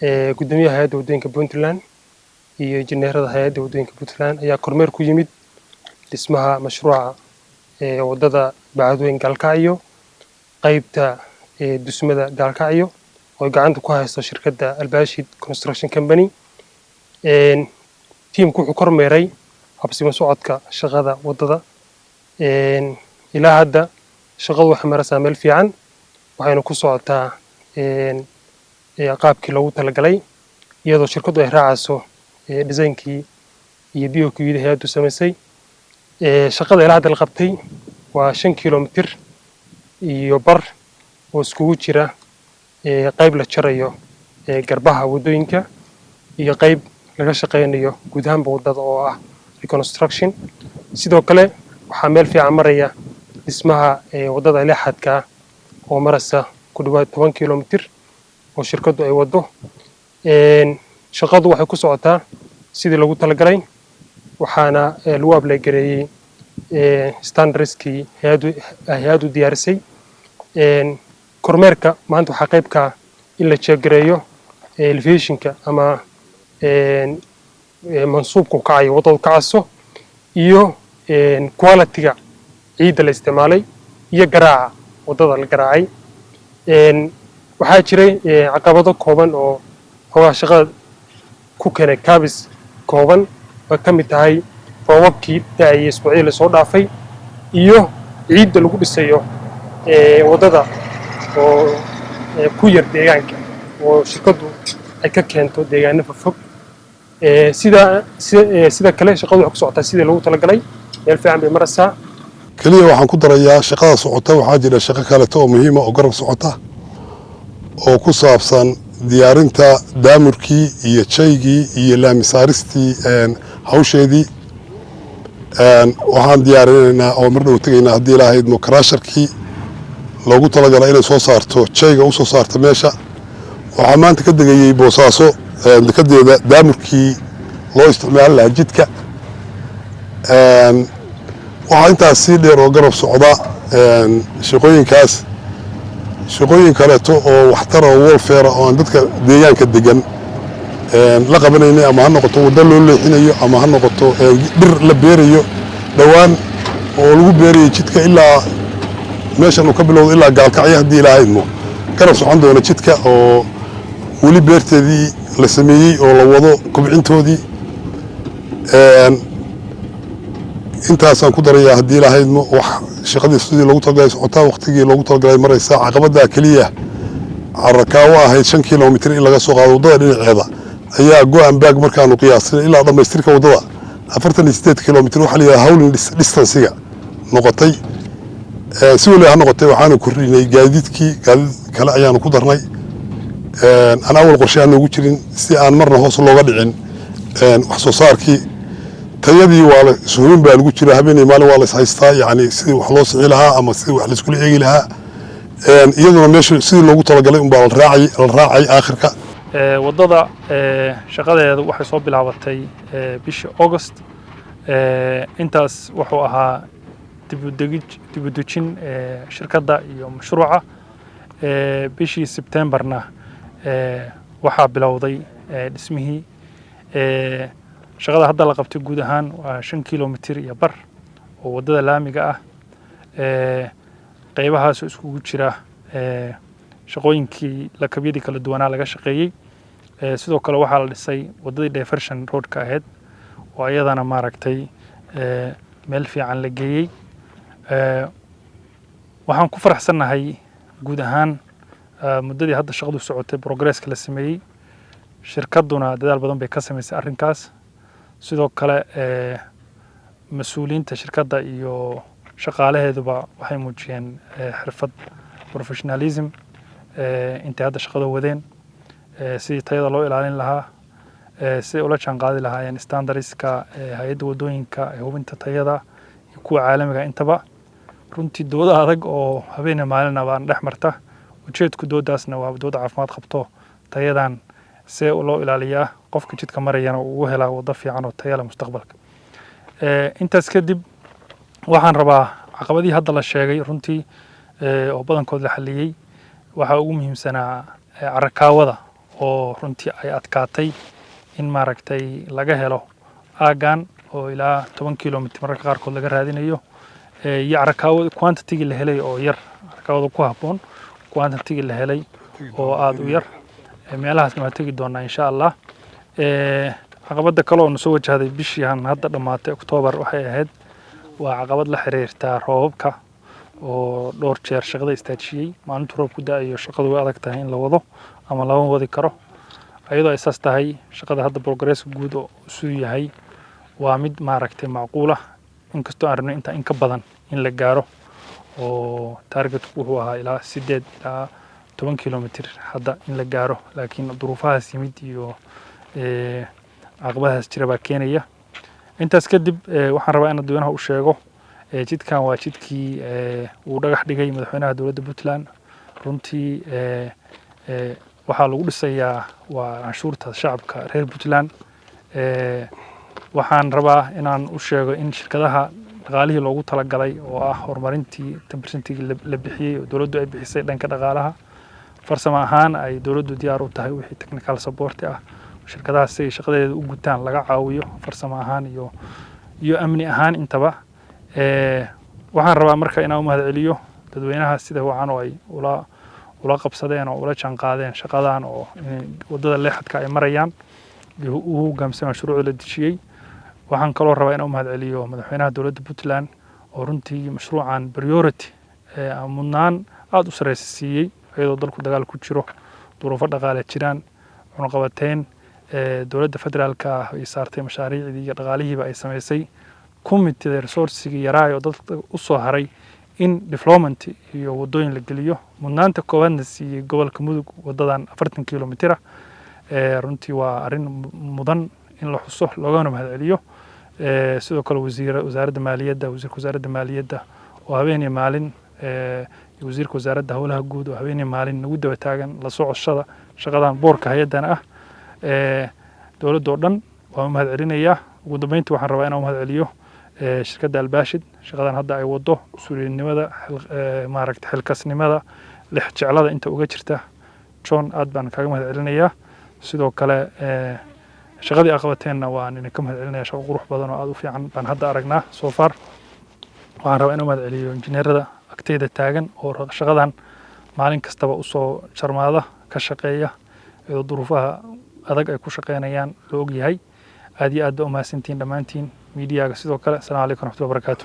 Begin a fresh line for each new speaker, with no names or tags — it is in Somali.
gudoomiyaha hay'adda wadooyinka Puntland iyo injineerada hay'adda wadooyinka Puntland ayaa kormeer ku yimid dhismaha mashruuca wadada Bacadweyn Gaalkacyo qaybta dhismada Gaalkacyo oo gacanta ku haysto shirkadda Albashid Construction Company. Tiimku wuxuu kormeeray habsimo socodka shaqada wadada. Ilaa hadda shaqadu waxay maraysaa meel fiican, waxayna ku socotaa qaabkii loogu talagalay iyadoo shirkaddu ay raacayso designkii iyo BOQ-da hay'addu samaysay. Shaqada ilaa hadda la qabtay waa 5 kilomitir iyo bar oo iskugu jira qayb la jarayo garbaha wadooyinka iyo qayb laga shaqeynayo guud ahaan wadada oo ah reconstruction. Sidoo kale waxaa meel fiican maraya dhismaha wadada lixaadka oo maraysa ku dhawaad 10 kilomitir oo shirkaddu ay wado. Shaqadu waxay ku socotaa sidii loogu talagalay, waxaana lagu apply gareeyay standardskii hay'addu diyaarisay. Kormeerka maanta waxaa qayb ka in la jeegareeyo elevationka ama mansuubku kacayo wadadu kacaso iyo quality-ga ciidda la isticmaalay iyo garaaca wadada la garaacay. Waxaa jiray caqabado kooban oo hawaa shaqada ku keenay kaabis kooban oo ka mid tahay roobabkii da'ay isbuucii la soo dhaafay iyo ciidda lagu dhisayo wadada oo ku yar deegaanka oo shirkaddu ay ka keento deegaano fog. sida kale shaqadu waxay ku socotaa sidii loogu talagalay, meel fiican bay maraysaa.
kaliya waxaan ku darayaa shaqada socota waxaa jira shaqo kale oo muhiim ah oo garab socota oo ku saabsan diyaarinta daamurkii iyo jaygii iyo laamisaaristii hawsheedii. waxaan diyaarinaynaa oo mar dhow tagaynaa haddii ilaahay idmo karaasharkii loogu talagalay inay soo saarto jayga u soo saarto meesha. waxaa maanta ka degayay Boosaaso dekedeeda daamurkii loo isticmaali lahaa jidka. waxaa intaas sii dheer oo garab socda shaqooyinkaas shaqooyin kaleeto oo waxtar oo welfare oo aan dadka deegaanka degan la qabanaynay, ama ha noqoto waddo loo leexinayo ama ha noqoto dhir la beerayo dhowaan oo lagu beerayo jidka ilaa meeshan uu ka bilowdo ilaa Gaalkacyo haddii ilaahay idmo garab socon doona jidka oo weli beerteedii la sameeyey oo la wado kubcintoodii. intaasaan ku darayaa haddii ilaahay idmo wax shaqadii sidii loogu talagalay socotaa, waqtigii loogu talagalay maraysaa. caqabada kaliya carakaawo ahayd 5 kilomitir in laga soo qaado wadada dhinaceeda ayaa go'an baag markaanu qiyaasnay ilaa dhamaystirka wadada 48 kilomitir waxa la yiraahdaa howling distance-ga noqotay. si wali ha noqotay waxaanu kordhinay gaadiidkii kale ayaanu ku darnay. aan awal qorshe aan ugu jirin si aan marna hoos looga dhicin wax soo saarkii tayadii waa la suurin baa lagu jira habeenay maalin waa la haystaa, yani sidii wax loo sii lahaa ama sidii wax la isku eegi lahaa. iyaduna meesha sidii loogu talagalay un baa la raacay aakhirka.
wadada shaqadeedu waxay soo bilaabatay bishii August. intaas wuxuu ahaa dib u dejin shirkadda iyo mashruuca. bishii September-na waxaa bilowday dhismihii. shaqada hadda la qabtay guud ahaan waa 5 kilomitir iyo bar oo wadada laamiga ah. qaybahaas iskugu jira shaqooyinkii lakabyadii kala duwanaa laga shaqeeyay. sidoo kale waxaa la dhisay wadadii diversion road-ka ahayd oo iyadana maaragtay meel fiican la geeyay. waxaan ku faraxsanahay guud ahaan muddadii hadda shaqadu socotay progress-ka la sameeyay. shirkadduna dadaal badan bay ka samaysay arrinkaas. sidoo kale mas'uuliyiinta shirkadda iyo shaqaalaheeduba waxay muujiyeen xirfad professionalism intay hadda shaqada wadeen, sidii tayada loo ilaalin lahaa, sidii ula jaan qaadi lahaayeen standardska hay'adda wadooyinka ee hubinta tayada iyo kuwa caalamiga intaba. runtii dooda adag oo habeen maalin baan dhex marta. ujeedku doodaasna waa dood caafimaad qabto tayadan see loo ilaaliyaa qofka jidka marayana uu helaa wado fiican oo tayo leh mustaqbalka. intaas kadib waxaan rabaa caqabadii hadda la sheegay runtii oo badankood la xaliyay. waxa ugu muhiimsanaa carakaawada oo runtii ay adkaatay in maaragtay laga helo aagan oo ilaa 10 kilomitir mararka qaarkood laga raadinayo iyo carakaawada quantity la helay oo yar carakaawada ku habboon quantity la helay oo aad u yar meelahaasna waa tegi doonaa insha Allah caqabada kale oo soo wajahday bishan hadda dhamaatay October waxay ahayd waa caqabad la xiriirta roobka oo dhowr jeer shaqada istaajiyay maalinta roobku da'ayo shaqadu way adag tahay in la wado ama la wadi karo ayadoo ay saas tahay shaqada hadda progress guud oo soo yahay waa mid maaragtay macquul ah inkastoo aan rabnay inta in ka badan in la gaaro oo targetku wuxuu ahaa ilaa 8 ilaa 10 kilomitir hadda in la gaaro laakiin duruufahaas yimid iyo caqabadahaas jira baa keenaya intaas kadib waxaan rabaa in dadweynaha u sheego jidkan waa jidkii uu dhagax dhigay madaxweynaha dowladda Puntland runtii waxaa lagu dhisayaa waa canshuurta shacabka reer Puntland waxaan rabaa inaan u sheego in shirkadaha dhaqaalihii loogu talagalay oo ah horumarintii 10% la bixiyay oo dowladdu ay bixisay dhanka dhaqaalaha farsamo ahaan ay dowladdu diyaar u tahay wixii technical support ah shirkadaha si shaqadeeda u gutaan laga caawiyo farsamo ahaan iyo amni ahaan intaba waxaan rabaa marka inaan u mahadceliyo dadweynaha sida wacan oo ay ula qabsadeen oo ula janqaadeen shaqadan oo wadada leexadka ay marayaan uu hogaamsan mashruuc la dejiyay waxaan kaloo rabaa inaan u mahadceliyo madaxweynaha dowladda Puntland oo runtii mashruucan priority mudnaan aad u sareysiiyay iyadoo dalku dagaal ku jiro duruufo dhaqaale jiraan cunaqabateyn dowladda federaalka ay saartay mashaariicdii iyo dhaqaalihiiba ay sameysay committee resource-ga yaraayo dadka u soo haray in development iyo wadooyin la geliyo mudnaanta koowaadna siiyay gobolka Mudug wadadan 40 kilomitir runtii waa arrin mudan in la xuso loogana mahadceliyo sidoo kale wasaaradda maaliyadda oo habeenii maalin wasiirka wasaaradda howlaha guud oo habeenii maalin nagu daba taagan la socoshada shaqadan boorka hay'adan ah dowladda oo dhan waa mahadcelinayaa ugu dambeyntii waxaan rabaa inaan mahadceliyo shirkadda Albashid shaqadan hadda ay wado suulinimada maaragtay xilkasnimada lix jeclada inta uga jirta John aad baan kaaga mahadcelinayaa sidoo kale shaqadii aqabateenna waan idinka mahadcelinayaa shaqo qurux badan oo aad u fiican baan hadda aragnaa so far waxaan rabaa inaan mahadceliyo injineerada agteeda taagan oo shaqadan maalin kastaba u soo jarmaada ka shaqeeya iyadoo duruufaha adag ay ku shaqeynayaan la og yahay aad iyo aad u mahadsantiin dhammaantiin miidiyaga sidoo kale assalaamu calaykum waraxmatullahi wabarakaatuh